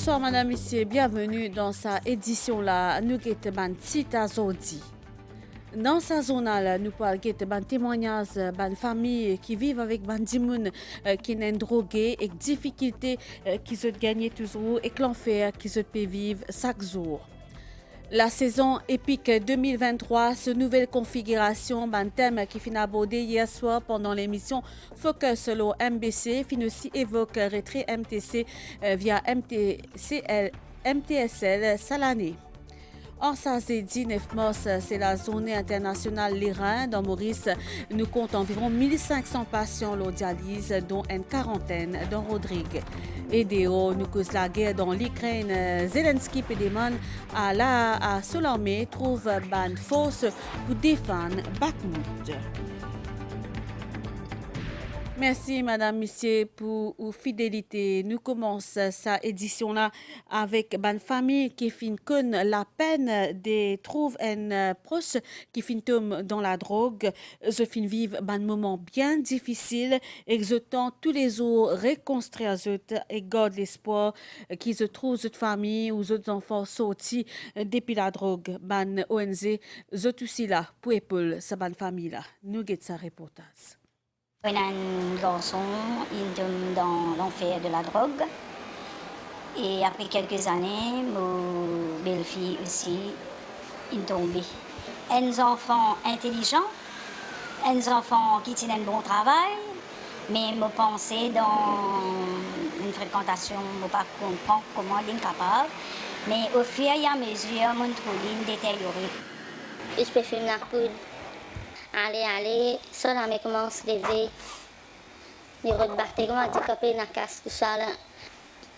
Bonsoir madame, messieurs, bienvenue dans sa édition là. Nous avons Tita Zodi. Dans sa zone là, nous parlons de témoignages de familles qui vivent avec des gens qui sont drogués et difficultés qui se gagnent toujours et l'enfer qui se peut vivre chaque jour. La saison épique 2023, ce nouvelle configuration, un thème qui finit abordé hier soir pendant l'émission Focus sur MBC, finit aussi évoque retrait MTC via MTSL Salané. En ça, c'est 19 mars, c'est la journée internationale Les Reins. Dans Maurice, nous compte environ 1500 patients au dialyse, dont une quarantaine dans Rodrigue. Et nous cause la guerre dans l'Ukraine. Zelensky Pédéman à Solarmé trouve une force pour défendre Bakhmut. Merci, madame, monsieur, pour votre fidélité. Nous commençons cette édition-là avec une famille qui connaît la peine de trouver un proche qui tombe dans la drogue. Je vivre un moment bien difficile, exaltant tous les jours reconstruire et garde l'espoir qu'ils se trouvent cette famille ou d'autres enfants sortis depuis la drogue. Ban ONG, je aussi là pour épauler cette famille-là. Nous avons sa reportage. Un garçon, il tombe dans l'enfer de la drogue. Et après quelques années, ma belle-fille aussi, il tombe. Un enfant intelligent, un enfant qui tient un bon travail, mais je pensais dans une fréquentation, je ne comprends pas comment il est capable. Mais au fur et à mesure, mon trouve détérioré. Je peux faire la poudre. Allez, ça là, mais commence à lever. Les rebattre, comment tu peux faire la casse, tout ça là.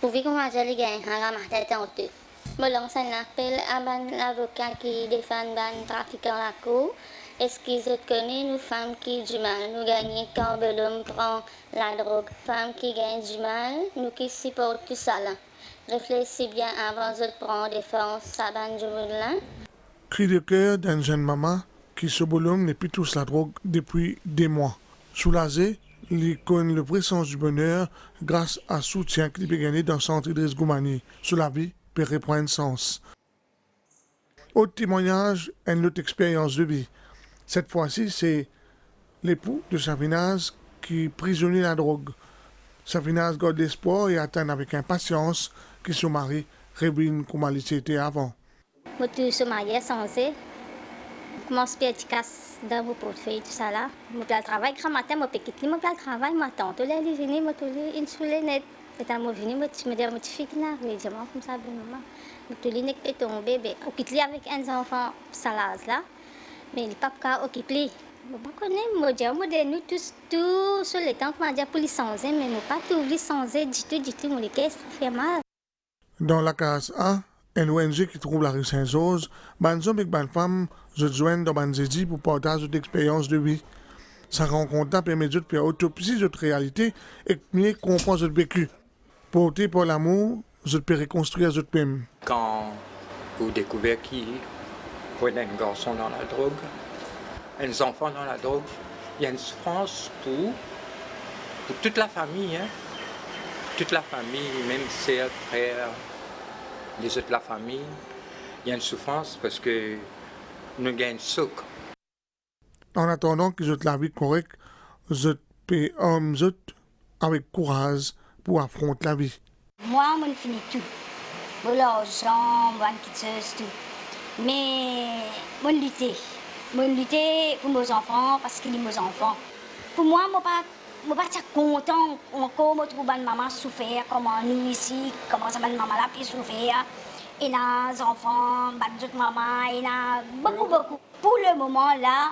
Pour vivre comment je les gagne, à la tête en tout. Je lance un appel à l'avocat qui défend les trafiquants à la cour. Est-ce qu'ils connaissent nous femmes qui ont du mal? Nous gagnons quand l'homme prend la drogue. Femmes qui gagnent du mal, nous qui supportent tout ça là. Réfléchis bien avant de prendre défense à ban du là. Cri de cœur d'une jeune maman qui se boulonne et puis tous la drogue depuis des mois. Soulagé, il connaît le vrai sens du bonheur grâce à soutien qu'il peut gagner dans le centre Idriss Goumani. Sur la vie peut reprendre sens. Autre témoignage, une autre expérience de vie. Cette fois-ci, c'est l'époux de Savinaz qui est prisonnier de la drogue. Savinaz garde l'espoir et attend avec impatience que son mari revienne comme il était avant. Je suis mariée sans commence à casse dans vos portefeuilles, tout ça là. Je vais travailler grand matin, je vais quitter, je vais travailler matin. Je vais aller venir, je vais une soulée net. Et quand je vais venir, je me dis, je suis là, je vais dire, comme ça, maman. Je vais aller tomber, je quitte avec un enfant salaz là. Mais il n'est pas qu'à occuper. Je ne connais pas, je dis, nous tous, sur le temps, je dis, pour les changer, mais je ne pas tout les changer du tout, mon caisse, ça fait mal. Dans la case A, une ONG qui trouve la rue Saint-Jose, des hommes et des femmes se joignent dans des édits pour partager d'expériences de vie. Sa rencontre permet de faire autopsie de notre réalité et mieux comprendre notre vécu. Porté par l'amour, je peux reconstruire notre même. Quand vous découvrez qu'il y a un garçon dans la drogue, un enfant dans la drogue, il y a une souffrance pour toute la famille. Hein? Toute la famille, même sœurs, frères, les autres de la famille, il y a une souffrance parce que nous gagnons sucre. En attendant que je la vie correcte, je peux avec courage pour affronter la vie. Moi, je finis tout. Je l'argent, je quitte tout. Mais je lutte. Je lutte pour mes enfants parce qu'ils sont mes enfants. Pour moi, je ne suis pas content encore de trouver une maman souffrir comme nous ici, comment ça une maman là puis souffrir. Et les enfants, d'autres mamans, il y a beaucoup. Pour le moment là,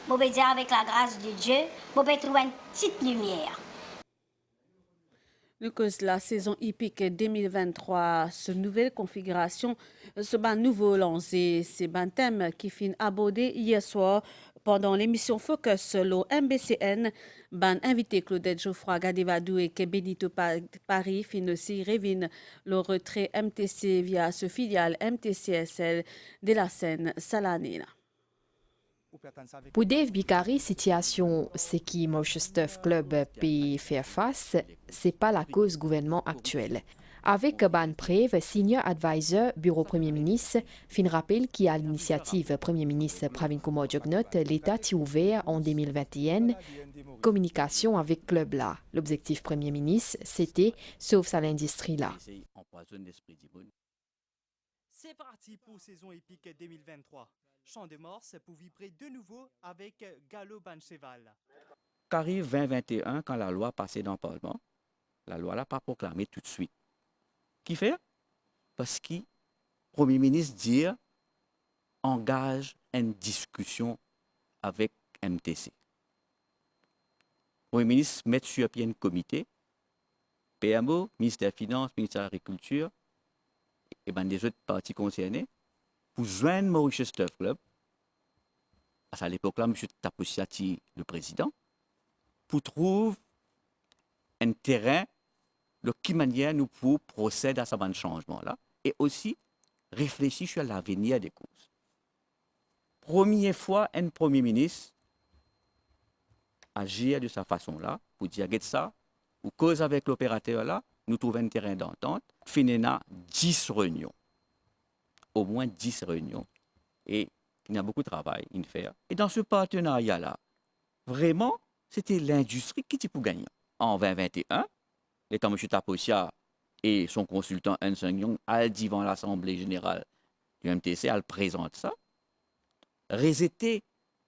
je vais dire avec la grâce de Dieu, je vais trouver une petite lumière. Cause la saison hippique 2023, ce nouvelle configuration, ce nouveau lancé, c'est un thème qui finit abordé hier soir pendant l'émission Focus sur le MBCN. Ban invité Claudette Geoffroy Gadevadou et Benito Paris fin aussi revine le retrait MTC via ce filiale MTCSL de la Seine Salané. Pour Dave Bikari, situation c'est qui Manchester Club peut faire face, c'est pas la cause gouvernement actuel. Avec Ban Prev, Senior Advisor, Bureau Premier ministre, fin rappel qui à l'initiative Premier ministre Pravin Kumar Jugnauth, l'État a ouvert en 2021 communication avec Club là. L'objectif Premier ministre, c'était sauve ça l'industrie là. C'est parti pour saison épique 2023. Chant de morse pour vibrer de nouveau avec Gallo Bancheval. Qu'arrive 2021, quand la loi passait dans le Parlement, la loi n'a pas proclamé tout de suite. Qui fait? Parce que le Premier ministre dit engage une discussion avec MTC. Le Premier ministre met sur pied un comité, PMO, ministère des Finances, ministère de l'Agriculture, et ben des autres parties concernées, pour joindre Mauritius Turf Club, à l'époque-là, M. Taposiati, le président, pour trouver un terrain de quelle manière nous pouvons procéder à ce changement-là et aussi réfléchir sur l'avenir des causes. Première fois, un Premier ministre agit de cette façon-là pour dire que ça, ou cause avec l'opérateur-là, nous trouvons un terrain d'entente, finina 10 réunions, au moins 10 réunions, et il y a beaucoup de travail à faire. Et dans ce partenariat-là, vraiment, c'était l'industrie qui était pour gagner. En 2021, l'étant M. Taposia et son consultant Ernst Young a dit devant l'Assemblée générale du MTC, elle présente ça, résété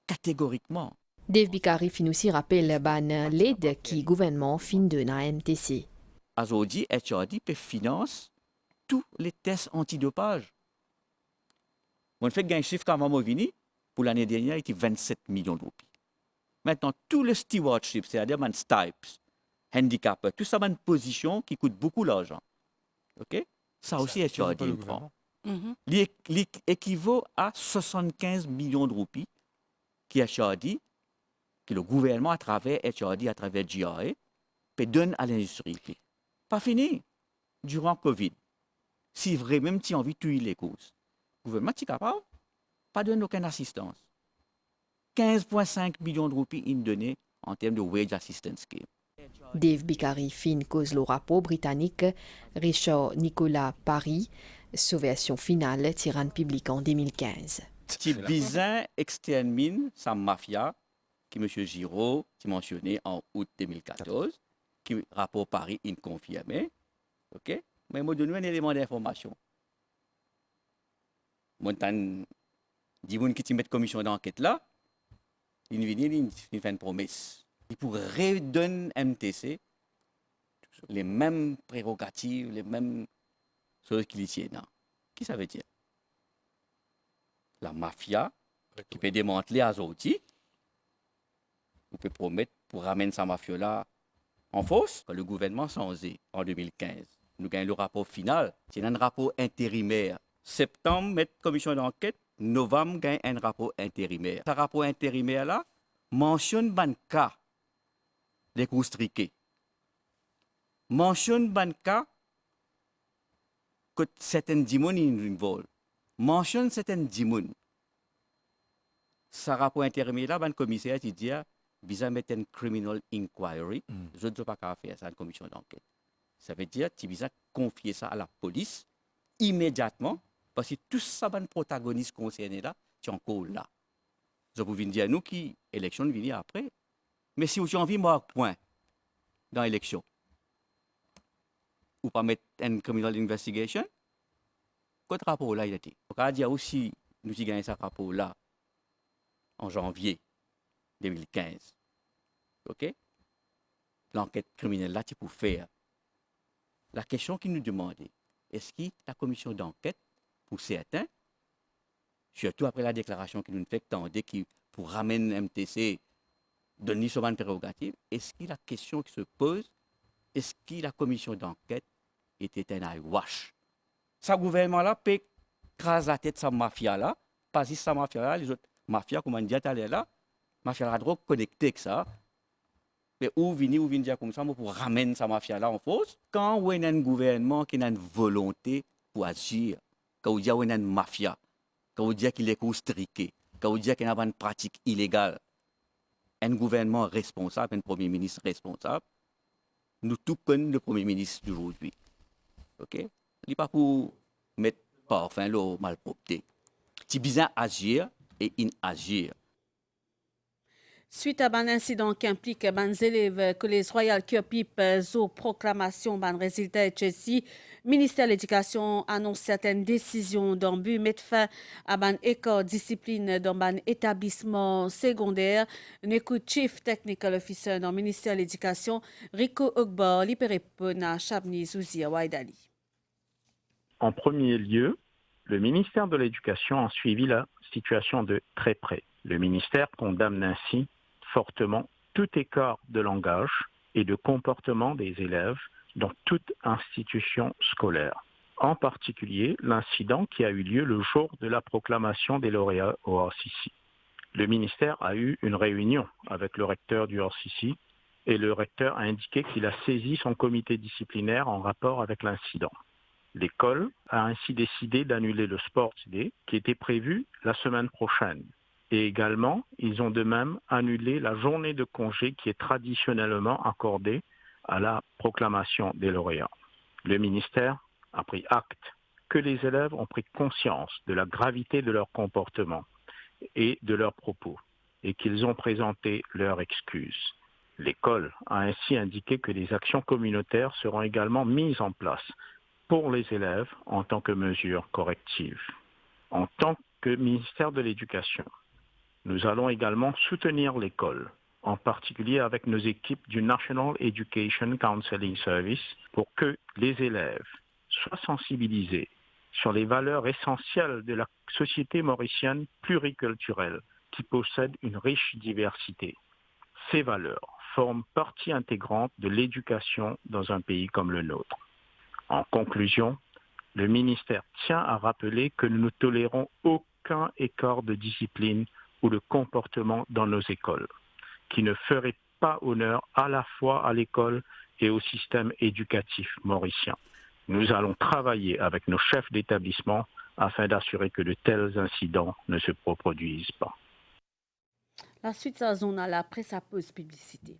catégoriquement. Dave Bikari fin aussi rappelle ban l'aide qui gouvernement fin de na MTC. Aujourd'hui, HRD peut financer tous les tests antidopage. On fait un chiffre quand Movini, pour l'année dernière, il était 27 millions de roupies. Maintenant, tout le stewardship, c'est-à-dire man Stipes, handicapés, tout ça, une position qui coûte beaucoup d'argent. OK? Ça aussi, HRD le prend. Il équivaut à 75 millions de roupies qui HRD, que le gouvernement, à travers HRD, à travers GRA, peut donner à l'industrie. Pas fini. Durant Covid, si vraiment tu as envie de tuer les causes, le gouvernement est capable, pas de donner aucune assistance. 15,5 millions de roupies donnés en termes de wage assistance scheme. Dave Bikari fin cause le rapport britannique Richard Nicolas Paris, sous version finale tirant public en 2015. C'est bizarre extermine sa mafia qui M. Giraud a mentionné en août 2014, qui rapport Paris confirmé. OK? Mais je donne un élément d'information. Montagne dit qui te met commission d'enquête là, il fait une promesse. Il pourrait redonner MTC les mêmes prérogatives, les mêmes choses qu'il y tient. Qu'est-ce que ça veut dire? La mafia qui peut démanteler Azoti, on peut promettre pour ramener sa mafia là en force. Le gouvernement changé en 2015. Nous gagnons le rapport final. C'est un rapport intérimaire. Septembre, mettre commission d'enquête. Novembre, gagne un rapport intérimaire. Ce rapport intérimaire-là mentionne ban cas des coûts striqués. Mentionne ban cas que certaines dimonies volent. Mentionne certaines dimonies. Ce rapport intérimaire-là, ban commissaire, il dit, visa mettre une criminal inquiry. Je ne sais pas qu'à faire ça, une commission d'enquête. Ça veut dire, tu visa confier ça à la police immédiatement. Parce que tout ça, les protagonistes concernés là, c'est encore là. Je peux vous dire, nous qui, l'élection vient après. Mais si vous avez envie de marquer point dans l'élection, ou pas mettre une criminal investigation, quel rapport là il a été? On va dire aussi, nous avons gagné ce rapport là en janvier 2015. OK? L'enquête criminelle là, tu peux faire. La question qui nous demandait, est-ce que la commission d'enquête, pour certains, surtout après la déclaration qui nous fait tendait qui pour ramener MTC, donner son prérogative, est-ce que la question qui se pose, est-ce que la commission d'enquête était un eyewash? Ce gouvernement-là peut craser la tête de sa mafia-là, parce que sa mafia-là, les autres mafias, comme on dit tout à l'heure là, mafia la drogue connectée avec ça, mais où venir dire comme ça pour ramener sa mafia-là en force, quand on a un gouvernement qui a une volonté pour agir, quand on dit qu'il y a une mafia, quand on dit qu'il est constriqué, quand on dit qu'il y a une pratique illégale, un gouvernement responsable, un premier ministre responsable, nous tout connaissons le premier ministre d'aujourd'hui. OK? Il n'est pas pour mettre parfum l'eau malpropreté. C'est bien agir et inagir. Suite à un incident qui implique les élèves collège Royal Kirpip, zo proclamation ban résultat de Chelsea, ministère de l'Éducation annonce certaines décisions dans le but de mettre fin à ban école discipline dans ban établissement secondaire. Nous écoute Chief Technical Officer dans le ministère de l'Éducation, Rico Ogbar, Liperepona, Chabni, Zouzia, Waidali. En premier lieu, le ministère de l'Éducation a suivi la situation de très près. Le ministère condamne ainsi fortement tout écart de langage et de comportement des élèves dans toute institution scolaire. En particulier, l'incident qui a eu lieu le jour de la proclamation des lauréats au RCC. Le ministère a eu une réunion avec le recteur du RCC et le recteur a indiqué qu'il a saisi son comité disciplinaire en rapport avec l'incident. L'école a ainsi décidé d'annuler le Sports Day qui était prévu la semaine prochaine. Et également, ils ont de même annulé la journée de congé qui est traditionnellement accordée à la proclamation des lauréats. Le ministère a pris acte que les élèves ont pris conscience de la gravité de leur comportement et de leurs propos et qu'ils ont présenté leurs excuses. L'école a ainsi indiqué que des actions communautaires seront également mises en place pour les élèves en tant que mesure corrective. En tant que ministère de l'Éducation, nous allons également soutenir l'école, en particulier avec nos équipes du National Education Counseling Service, pour que les élèves soient sensibilisés sur les valeurs essentielles de la société mauricienne pluriculturelle qui possède une riche diversité. Ces valeurs forment partie intégrante de l'éducation dans un pays comme le nôtre. En conclusion, le ministère tient à rappeler que nous ne tolérons aucun écart de discipline ou de comportement dans nos écoles, qui ne ferait pas honneur à la fois à l'école et au système éducatif mauricien. Nous allons travailler avec nos chefs d'établissement afin d'assurer que de tels incidents ne se reproduisent pas. La suite, ça zone à la presse à pause publicité.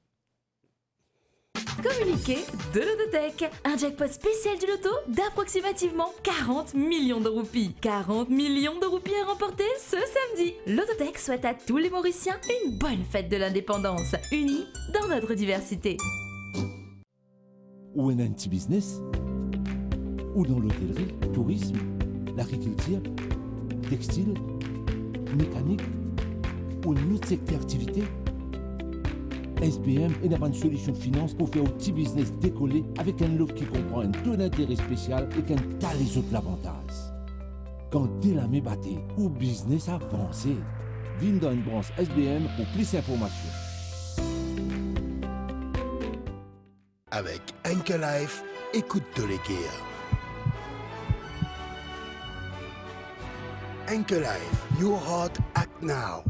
Communiqué de l'Autotech, un jackpot spécial du loto d'approximativement 40 millions de roupies. 40 millions de roupies à remporter ce samedi. L'Autotech souhaite à tous les Mauriciens une bonne fête de l'indépendance, unis dans notre diversité. Ou un petit business, ou dans l'hôtellerie, tourisme, l'agriculture, textile, mécanique, ou un autre secteur d'activité. SBM est une solution finance pour faire un petit business décoller avec un lot qui comprend un taux d'intérêt spécial et qu'un tas les autres avantages. Quand dès la mébaté ou business avancé, viens dans une branche SBM pour plus d'informations. Avec Anchor Life, écoute tous les gears. Anchor Life, your heart act now.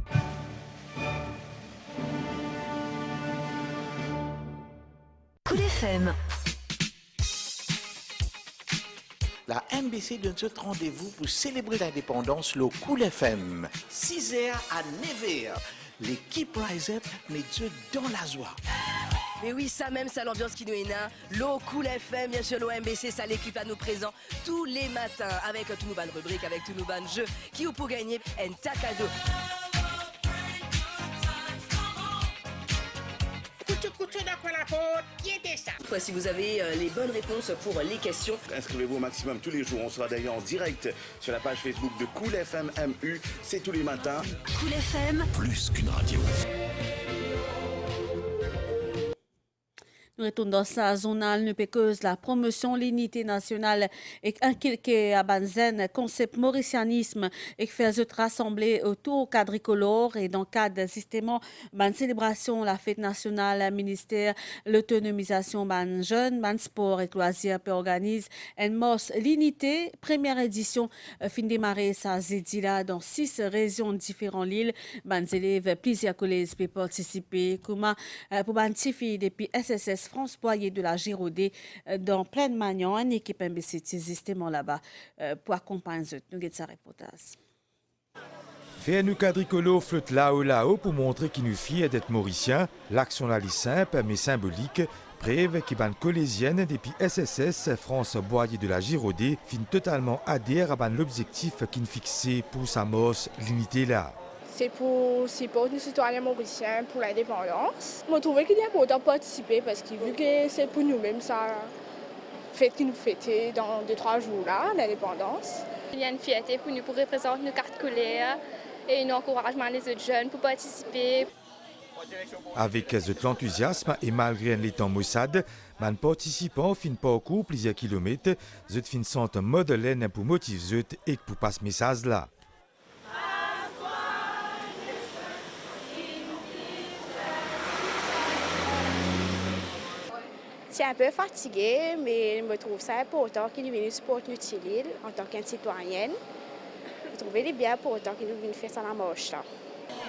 Cool FM. La MBC donne ce rendez-vous pour célébrer l'indépendance, le Cool FM. 6h à 9h. L'équipe Rise Up met Dieu dans la joie. Mais oui, ça même, c'est l'ambiance qui nous est là. L'eau Cool FM, bien sûr, l'OMBC, ça l'équipe à nous présent tous les matins avec tout nos bonnes rubriques, avec tous nos bonnes jeux qui vous pour gagner un tas cadeau. Si vous avez les bonnes réponses pour les questions, inscrivez-vous au maximum tous les jours. On sera d'ailleurs en direct sur la page Facebook de Cool FM MU. C'est tous les matins. Cool FM, plus qu'une radio. Nous retournons dans sa zone, nous pécose la promotion de l'unité nationale et inculquer à Banzen, concept mauricianisme et faire se rassembler autour quadricolore et dans le cadre d'un système ban célébration la fête nationale, ministère, l'autonomisation ban jeunes, ban sport et loisirs organise une mos l'unité, première édition fin démarrer sa zédila dans 6 régions différentes l'île, ban élèves, plusieurs collèges peuvent participer, comme pour ban filles depuis SSS France Boyer de la Girodée dans plein de manions, une équipe MBC justement là-bas pour accompagner nous sa reportage. Faire nous quadricolo flotte là-haut pour montrer qu'il nous fier d'être mauricien. L'action là est simple mais symbolique. Preuve qui ban collégienne depuis SSS, France Boyer de la Girodée, fin totalement adhère à l'objectif qu'il fixé pour sa mort, l'unité là. C'est pour supporter nos citoyens mauriciens pour l'indépendance. Je trouvais qu'il y a important de participer parce que vu que c'est pour nous-mêmes, ça fête qui nous fêter dans 2-3 jours là, l'indépendance. Il y a une fierté pour nous pour représenter nos cartes couleurs et un encouragement les autres jeunes pour participer. Avec l'enthousiasme et malgré les temps maussades, les participants fin parcours plusieurs kilomètres, ils fin sentent modèle pour motiver et pour passer ce message là. Je suis un peu fatiguée, mais je me trouve ça important qu'ils viennent supporter notre île en tant qu'un citoyenne. Je trouve c'est bien important qu'ils viennent faire ça la marche là.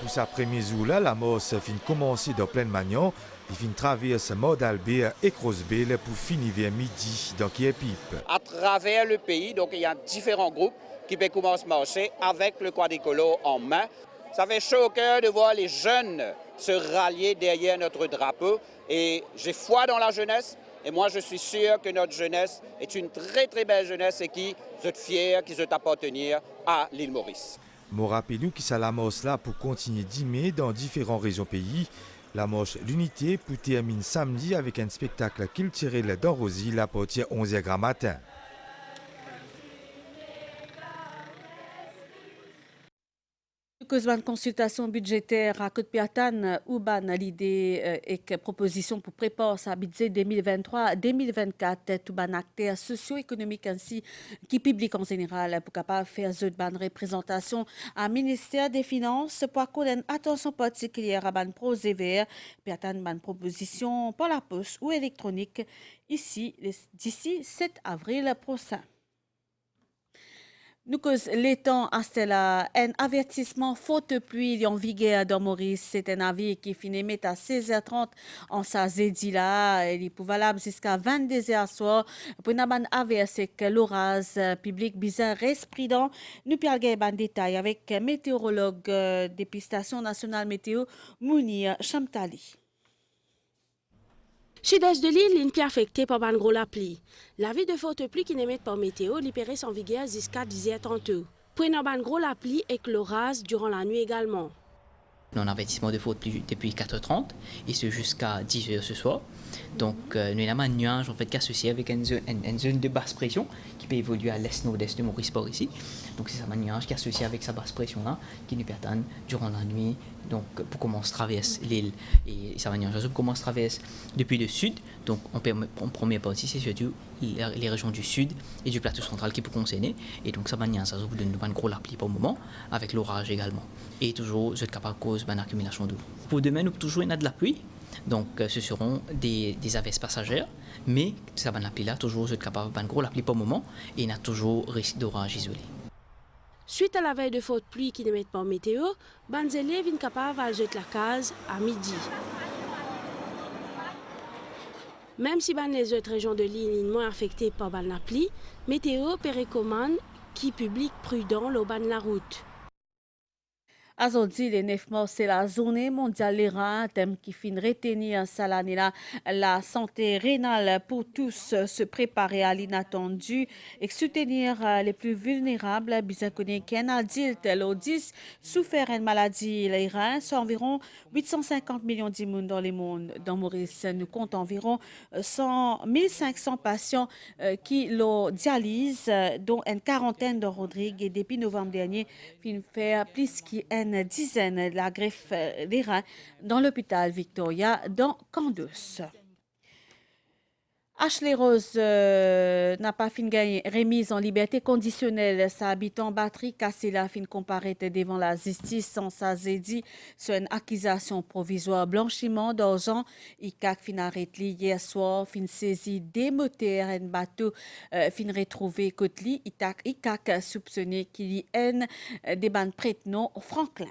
Pour sa première jour-là, la marche fin commencer dans pleine manion. Il fin traverser Mordalbert et Crosbel pour finir vers midi dans Kiepipe. À travers le pays, donc il y a différents groupes qui peuvent commencer à marcher avec le quadricolore en main. Ça fait chaud au cœur de voir les jeunes se rallier derrière notre drapeau. Et j'ai foi dans la jeunesse. Et moi, je suis sûr que notre jeunesse est une très très belle jeunesse et qui est fière, qui veut appartenir à l'île Maurice. Je rappelle que ça la marche là pour continuer d'aimer dans différentes régions pays. La marche l'unité pour terminer samedi avec un spectacle culturel dans Rosy à partir de 11h matin. Cause une consultation budgétaire à Côte Piatane ou ban l'idée et proposition pour préparer sa budget 2023-2024 tout ban acteurs socio-économiques ainsi qui public en général pour capable faire cette ban représentation à ministère des Finances pour accorder une attention particulière à ban projet vert Piatane ban proposition par la poste ou électronique ici d'ici 7 avril prochain. Nous cause les temps à cela, un avertissement faute pluie en vigueur dans Maurice. C'est un avis qui finit à 16h30 en sa zédi là. Il est valable jusqu'à 22h soir. Pour une averse que l'orage public bizarre reste prudent. Nous parlons un détail avec météorologue depuis Station nationale météo Mounir Chamtali. Sud-est de l'île, une pierre affectée par une grosse pluie. L'avis de forte pluie qui n'émet par météo libéré sans vigueur jusqu'à 10h30. Pour une grosse pluie et l'orage durant la nuit également. Un avertissement de forte pluie depuis 4h30 et ce jusqu'à 10h ce soir. Donc, nous avons un nuage en fait, associé avec une zone de basse pression qui peut évoluer à l'est-nord-est de Maurice par ici. Donc, c'est un nuage qui est associé avec sa basse pression-là qui nous perturbe durant la nuit. Donc, pour commencer à traverser l'île et ça va nuage commence à traverser depuis le sud. Donc, en première partie, c'est surtout les régions du sud et du plateau central qui peuvent concerner. Et donc, ça va nuage, ça vous donne une grosse pluie pour le moment, avec l'orage également. Et toujours, vous êtes capable de cause d'une accumulation d'eau. Pour demain, nous toujours il y a de la pluie. Donc, ce seront des averses passagères, mais ça va n'appeler là toujours vous êtes capable de gros l'appli pour le moment et il y a toujours risque d'orage isolé. Suite à la veille de forte pluie qui n'émet pas météo, les élèves sont capables de jeter la case à midi. Même si les autres régions de l'île sont moins affectées par la pluie, météo recommande qui publie prudent le ban la route. Aujourd'hui, le 9 mars, c'est la journée mondiale des reins, thème qui finit retenir cette année-là la santé rénale pour tous se préparer à l'inattendu et soutenir les plus vulnérables. Bien connu qu'un adulte, l'audis, souffert d'une maladie, les reins, c'est environ 850 millions de monde dans le monde. Dans Maurice, nous comptons environ 1500 patients qui l'ont dialyse, dont une quarantaine de Rodrigue. Et depuis novembre dernier, fin faire plus qu'une dizaine de la greffe des reins dans l'hôpital Victoria dans Candos. Ashley Rose n'a pas fin gagné remise en liberté conditionnelle. Sa habitant batterie cassée la fin comparaître devant la justice sans sa zédi sur une accusation provisoire blanchiment d'argent. ICAC fin arrêté hier soir, fin saisi des moteurs un bateau fin retrouvé côté li. ICAC soupçonné qu'il y ait des bandes prête non Franklin.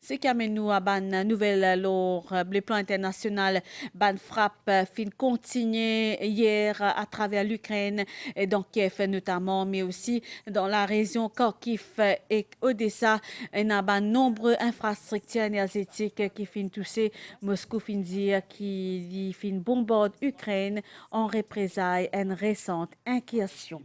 Ce qui amène nous à ban nouvelle lors le plan international ban frappe fin continuer hier à travers l'Ukraine et dans Kiev notamment, mais aussi dans la région Kharkiv et Odessa. Il y a ban nombreux infrastructures énergétiques qui fin toucher. Moscou fin dire qui fin bombarde Ukraine en représailles à une récente incursion.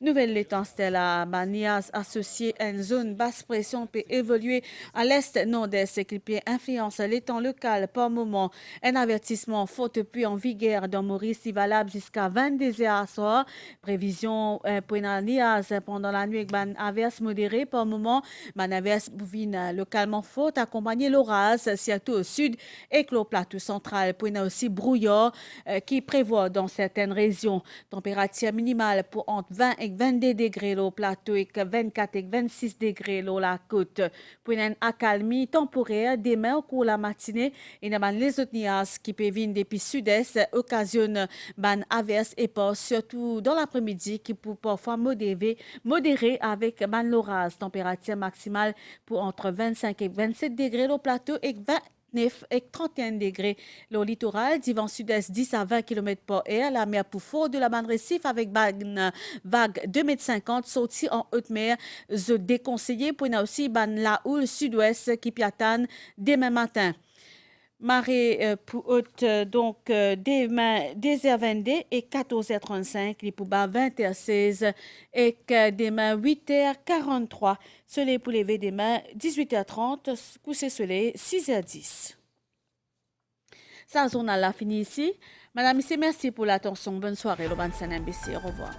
Nouvelle étincelle à Banias associée à une zone basse pression peut évoluer à l'est-nord-est qui peut influencer l'étang local par moment. Un avertissement faute pluie en vigueur dans Maurice est valable jusqu'à 22 heures à soir. Prévision pour une Nias pendant la nuit avec une averse modérée par moment. Une averse bouvine localement forte accompagnée l'orage surtout au sud et le plateau central. Pour aussi brouillard qui prévoit dans certaines régions. Température minimale pour entre 20 et 22 degrés au plateau et 24 et 26 degrés au la côte. Pour une accalmie temporaire demain au cours de la matinée, il y a les autres nuages qui peuvent venir depuis sud-est occasionnent ban averses éparses surtout dans l'après-midi qui peut parfois modérer avec ban l'orage. Température maximale pour entre 25 et 27 degrés au plateau et 29 et 31 degrés. Le littoral, du vent sud-est 10 à 20 km par heure. La mer pour fort de la bande récif avec vague 2,50 m sortie en haute mer. Je déconseillé pour aussi la houle sud-ouest qui piatane demain matin. Marée pour haute, donc demain 10h22 et 14h35, les pour bas 20h16 et demain 8h43. Soleil pour lever demain 18h30, coucher soleil 6h10. Ça, on a fini ici. Madame, merci pour l'attention. Bonne soirée, le 25 MBC. Au revoir.